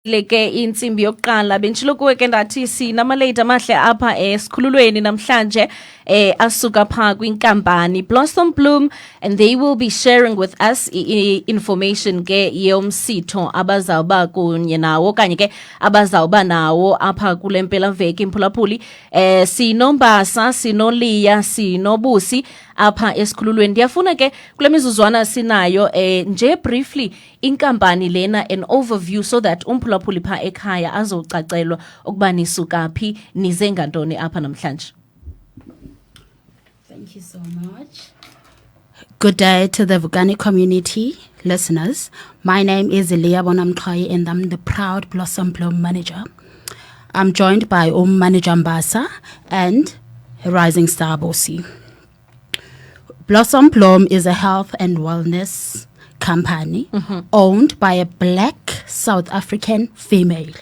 Leke insimbi yokuqala benchilo kuwe ke ndathi sinamalady amahle apha esikhululweni namhlanje asuka pha kwinkampani Blossom Bloom, and they will be sharing with us information ke yomsitho abazawuba kunye nawo kanye ke abazawuba nawo apha kule mpelaveki Mphulaphuli. Sinombasa, sinoliya, sinobusi apha esikhululweni. Ndiyafuna ke kule mizuzwana sinayo nje briefly inkampani lena an overview so that Mphulaphuli pha ekhaya azocacelwa ukuba nisuka phi nize ngantoni apha namhlanje. Thank you so much. Good day to the Vukani community listeners. My name is Leah Bonamkhaya and I'm the proud Blossom Bloom manager. I'm joined by Manager Mbasa and Rising Star Bosi. Blossom Bloom is a health and wellness company owned by a Black South African female.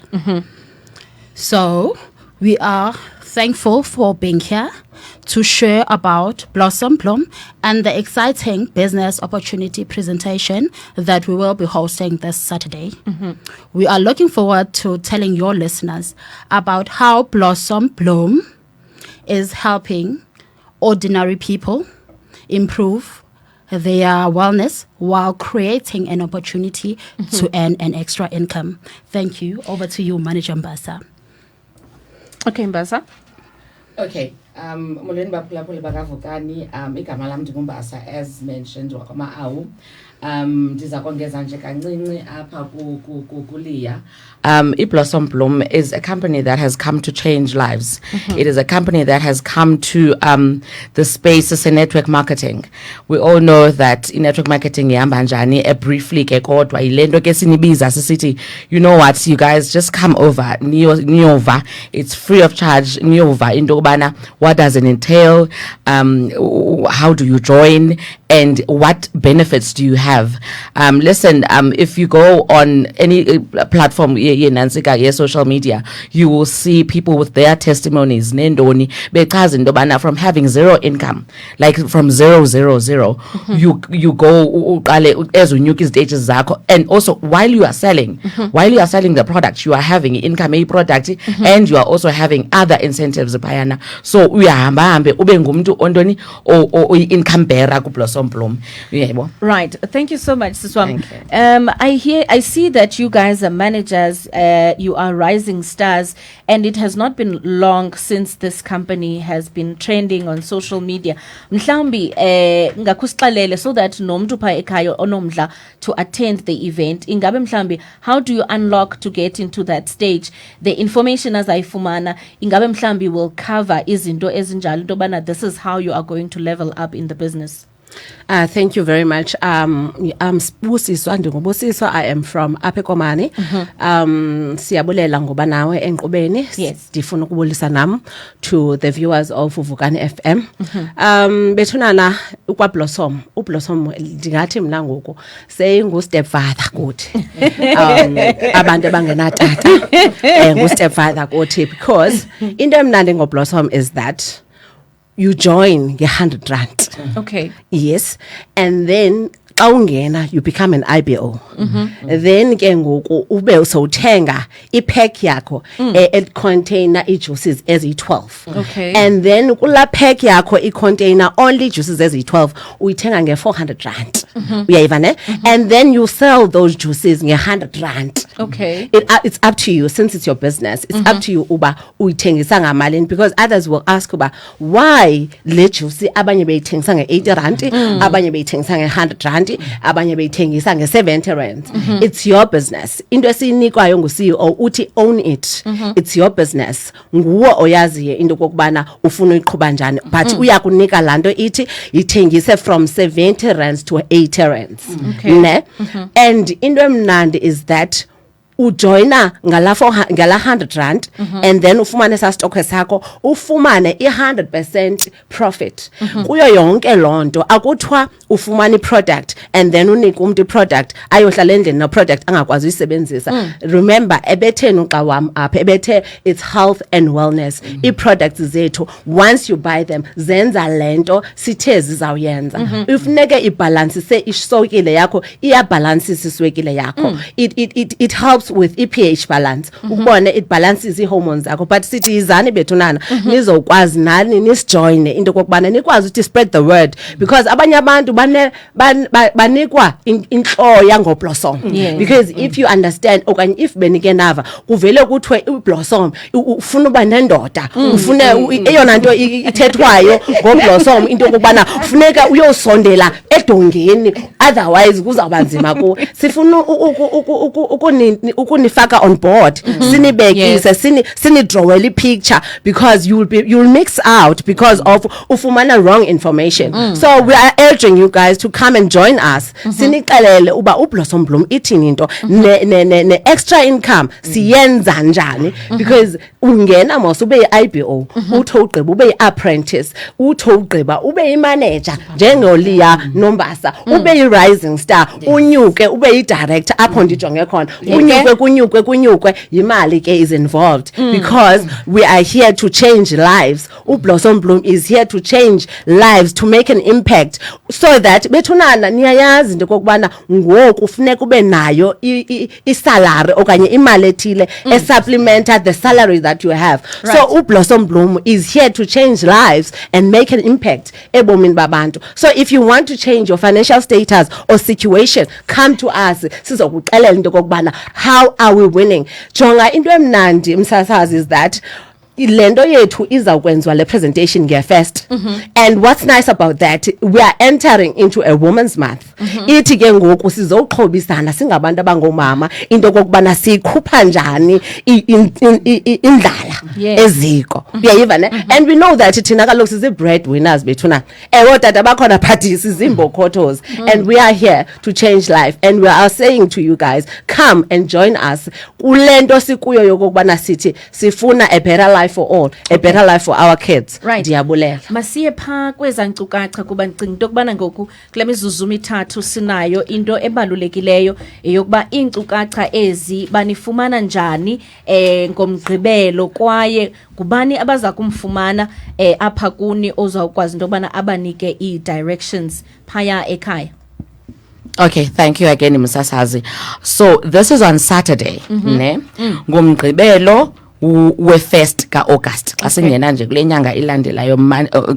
So we are thankful for being here to share about Blossom Bloom and the exciting business opportunity presentation that we will be hosting this Saturday. We are looking forward to telling your listeners about how Blossom Bloom is helping ordinary people improve their wellness while creating an opportunity to earn an extra income. Thank you. Over to you, Manager Mbasa. Okay, Mbasa. Okay. Molweni baphulaphuli bakavukani, igama lam ndingumbasa as mentioned wakama awu. Ndiza kongeza nje kancinci apha kuliya. Blossom Bloom is a company that has come to change lives. It is a company that has come to the space of network marketing. We all know that in network marketing ihamba njani briefly ke kodwa yilento ke sinibiza sisithi, you know what, you guys just come over niova, it's free of charge niova into yokubana what does it entail, how do you join, and what benefits do you have? Listen, if you go on any platform, social media, you will see people with their testimonies. Nendoni bechaza into yobana from having zero income, like from 000, you go as unyuka stages zakho, and also while you are selling the product, you are having income a product, and you are also having other incentives bayana. So uyahamba hambe ube ngumuntu ondoni o income bearer ku Blossom Bloom. Right. Thank you so much, Siswam. Thank you. I see that you guys are managers, you are rising stars, and it has not been long since this company has been trending on social media. Mhlambi ngakusixelele so that nomntu pha ekhaya onomdla to attend the event. Ingabe mhlambi, how do you unlock to get into that stage? The information as ayifumana ingabe mhlambi will cover izinto ezinjalo into bana this is how you are going to level up in the business. Thank you very much. I'm Busiswa Ndingubusiswa. I am from Apekomani. Siyabulela ngoba nawe enkqubeni. Yes. Ndifuna ukubulisa nam to the viewers of Vukani FM. Bethunana ukwa Blossom. uBlossom ndingathi mina ngoku seyingu stepfather kuthi. Abantu abangenatata ngu stepfather kuthi, because into emnandi ngoBlossom is that you join nge-100 rand. Okay. Yes. And then xa ungena you become an IBO. Then ke ngoku ube usowuthenga ipack yakho container juices eziyi-12. Okay. And then kula pack yakho container only juices eziyi-12 uyithenga nge-400 rand. Uyayiva ne? And then you sell those juices nge-100 rand. Okay. It's up to you, since it's your business. It's up to you uba uyithengisa ngamalini, because others will ask uba why le juice abanye beyithengisa nge-80 rand, abanye beyithengisa nge-100 rand, abanye beyithengisa nge-70 rand. It's your business. Into esinikwayo ngu-CEO uthi own it. It's your business. Nguwe oyaziyo into kokubana ufuna uyiqhuba njani, but uyakunika lanto ithi yithengise from 70 rands to 80 rands. Ne? And into emnandi is that ujoina ngala 100 rand, and then ufumane sa stock sakho, ufumane 100% profit. Kuyo yonke lonto akuthiwa ufumane product and then unike umuntu product ayohlala endlini na product angakwazi uyisebenzisa. Remember ebetheni uxa wam apha ebethe it's health and wellness. I-products zethu once you buy them zenza lento sithe zizawuyenza. Ifuneke ibalansise iswekile yakho, iyabalansisa iswekile yakho. It helps helps with pH balance ukubone it balances hormones zakho but sithi izani bethunana nizokwazi nani nisjoin into kokubana nikwazi ukuthi spread the word because abanye abantu banikwa inhloya ngoblossom because if you understand okanye if benike nava kuvele kuthiwe ublossom ufuna uba nendoda ufune eyona nto ithethwayo ngoblossom into kokubana ufuneka uyosondela edongeni otherwise kuzawuba nzima ku sifuna ukunifaka on board sinibekise sinidrawele ipicture because you'll mix out because of ufumana wrong information so we are urging you guys to come and join us sinixelele uba ublossom bloom ithini into ne extra income siyenza njani because ungena mos ube iIBO utho ugqiba ube apprentice utho ugqiba ube imanager njengoliya Nombasa ube rising star unyuke ube idirector apho ndijonge khona kunyukwe imali ke is involved because we are here to change lives ublossom bloom is here to change lives to make an impact so that bethunana niyayazi into kokubana ngoku ufuneka ube nayo isalary okanye imali ethile supplementa the salary that you have so ublossom bloom is here to change lives and make an impact ebomini babantu so if you want to change your financial status or situation come to us sizokuxelela into kokubana how are we winning jonga into emnandi msasazi is that lento yethu izawukwenziwa le presentation nge-1st and what's nice about that we are entering into a women's month ithi ke ngoku sizoxhobisana singabantu abangomama into kokubana siyikhupha njani indlala eziko uyayiva ne and we know that thina kaloku sizi-breadwinners bethuna ewe tata bakhona but sizimbokhothos and we are here to change life and we are saying to you guys come and join us kule nto sikuyo yokokubana sithi sifuna a better life for all a better life for our kids ndiyabulela masiye pha kweza nkcukacha kuba ndicinga into kubana ngoku kule mizuzu mithathu sinayo into ebalulekileyo eyokuba iinkcukacha ezi banifumana njani ngomgqibelo kwaye kubani abaza kumfumana apha kuni ozawukwazi into yobana abanike ii-directions phaya ekhaya. Okay, thank you again Msasazi. So this is on Saturday ne ngomgqibelo we-1st ka-August xa singena nje kule nyanga ilandelayo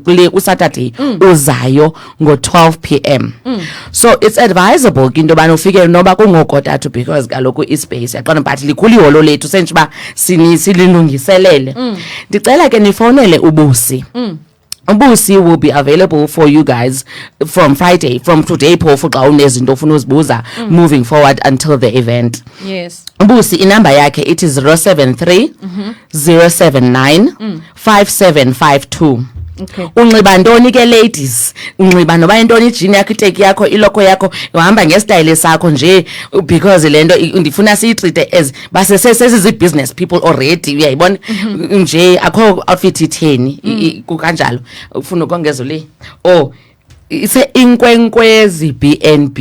kule uSaturday uzayo ngo-12 p.m. So it's advisable ke into yobana ufike noba kungokotathu because kaloku ispace yaqona but likhulu iholo lethu senje uba sililungiselele ndicela ke nifowunele ubusi Ubusi will be available for you guys from Friday, from today phofu xa unezinto ofuna uzibuza moving forward until the event. Yes. Ubusi inamba yakhe it is 073 079 5752. Okay. Unxiba ntoni ke ladies? Unxiba noba intoni ijini yakho iteki yakho iloko yakho uhamba ngestyle sakho nje because lento ndifuna siyitreat as basesezi business people already uyayibona nje akho outfit itheni kukanjalo ufuna ukongeza le ise Inkwenkwezi BNB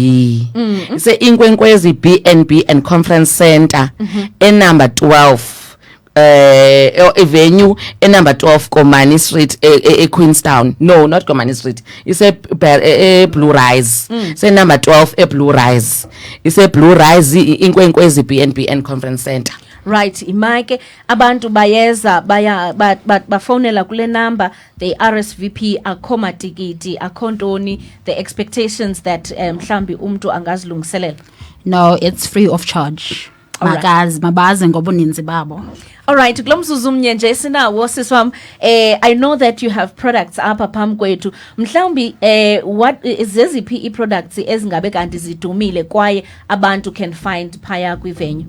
ise Inkwenkwezi BNB and Conference Center number 12 venue number 12 Komani Street Queenstown. No, not Komani Street. It's a Blue Rise. Say number 12 Blue Rise. It's a Blue Rise Inkwenkwezi BNB and Conference Center. Right, imake abantu bayeza bafonela kule number the RSVP akhoma tikiti akhontoni the expectations that mhlambi umntu angazilungiselela. No, it's free of charge. Mabazi ngobuninzi babo. All right, kulomzuzu mnye nje sinawo siswam I know that you have products apha phambi kwethu mhlawumbi what is zeziphi i-products ezingabe kanti zidumile kwaye abantu can find phaya kwivenue.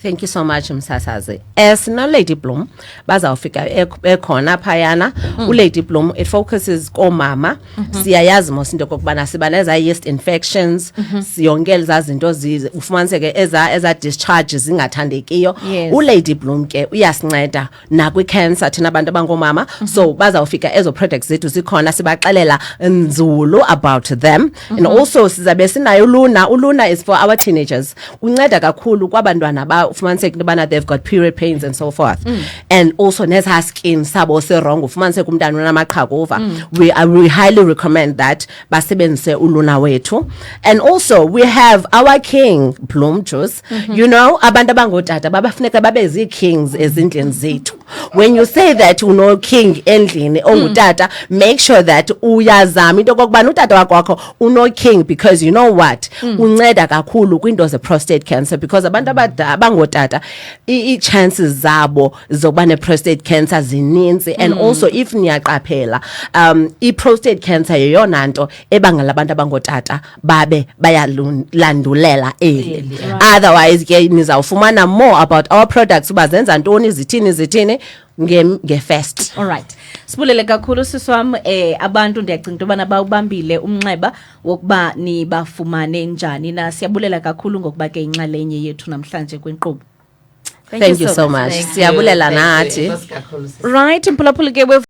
Thank you so much Msasazi. As no Lady Bloom bazawufika ekhona phayana uLady Bloom it focuses komama siyayazi mos into kokubana siba neza yeast infections siyongela zazinto ufumaniseke eza discharges zingathandekiyo uLady Bloom ke uyasinceda na kwi cancer thina abantu abangomama so bazawufika ezo products zethu sikhona sibaxelela nzulu about them and also sizabe sinayo uluna is for our teenagers unceda kakhulu kwabantwana ufumaniseke into yobana they've got period pains and so forth. And also neza skin sabo se wrong ufumaniseke umntana unamaqhakuva. We highly recommend that basebenzise uluna wethu. And also we have our king Bloom juice. You know, abantu abangotata babafuneka babe kings ezindlini zethu. When you say that you know king endlini ongutata, make sure that uyazama into kokubana utata wakho uno king, because you know what, unceda kakhulu kwinto ze prostate cancer, because abantu abangotata i-chances zabo zokuba ne prostate cancer zininzi. And also if niyaqaphela i-prostate cancer yeyona nto ebangela abantu abangotata babe bayalandulela eli. Otherwise ke nizawufumana more about our products uba zenza ntoni zithini nge-first. All right. Sibulele kakhulu siswam abantu ndiyacinga into yobana bawubambile umnxeba wokuba nibafumane njani na siyabulela kakhulu ngokuba ke inxalenye yethu namhlanje kwinkqubo. Thank you so much. Siyabulela nathi. Thank you. Right, Mphulaphuli ke